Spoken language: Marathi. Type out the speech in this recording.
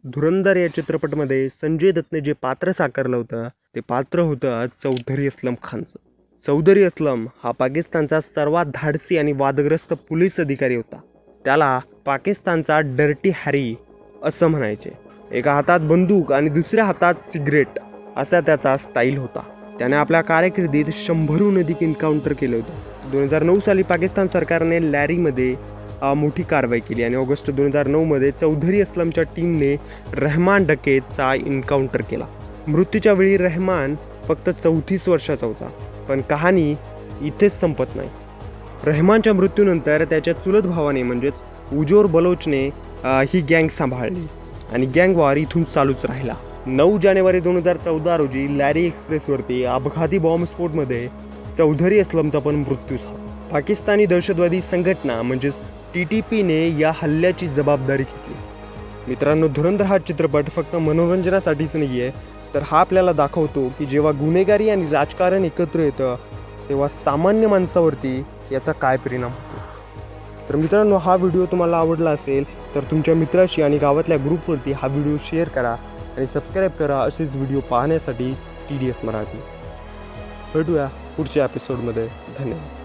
धुरंधर या चित्रपटामध्ये संजय दत्तने जे पात्र साकारलं होतं ते पात्र होतं चौधरी असलम खानचं. चौधरी असलम हा पाकिस्तानचा सर्वात धाडसी आणि वादग्रस्त पोलीस अधिकारी होता. त्याला पाकिस्तानचा डर्टी हॅरी असं म्हणायचे. एका हातात बंदूक आणि दुसऱ्या हातात सिगरेट असा त्याचा स्टाईल होता. त्याने आपल्या कारकिर्दीत 100हून अधिक एन्काउंटर केलं होतं. 2009 साली पाकिस्तान सरकारने लॅरीमध्ये मोठी कारवाई केली आणि ऑगस्ट 2009मध्ये चौधरी असलमच्या टीमने रहमान डकेतचा एन्काउंटर केला. मृत्यूच्या वेळी रहमान फक्त 34 वर्षाचा होता. पण कहाणी इथेच संपत नाही. रहमानच्या मृत्यूनंतर त्याच्या चुलत भावाने म्हणजेच उजोर बलोचने ही गँग सांभाळली आणि गँग वॉर इथून चालूच राहिला. 9 जानेवारी 2014 रोजी लॅरी एक्सप्रेसवरती अपघाती बॉम्बस्फोटमध्ये चौधरी असलमचा पण मृत्यू झाला. पाकिस्तानी दहशतवादी संघटना म्हणजेच TTPने या हल्ल्याची जबाबदारी घेतली. मित्रांनो, धुरंधर हा चित्रपट फक्त मनोरंजनासाठीच नाही आहे, तर हा आपल्याला दाखवतो की जेव्हा गुन्हेगारी आणि राजकारण एकत्र येतं तेव्हा सामान्य माणसावरती याचा काय परिणाम होतो. तर मित्रांनो, हा व्हिडिओ तुम्हाला आवडला असेल तर तुमच्या मित्राशी आणि गावातल्या ग्रुपवरती हा व्हिडिओ शेअर करा आणि सबस्क्राईब करा असेच व्हिडिओ पाहण्यासाठी TDS मराठी. भेटूया पुढच्या एपिसोडमध्ये. धन्यवाद.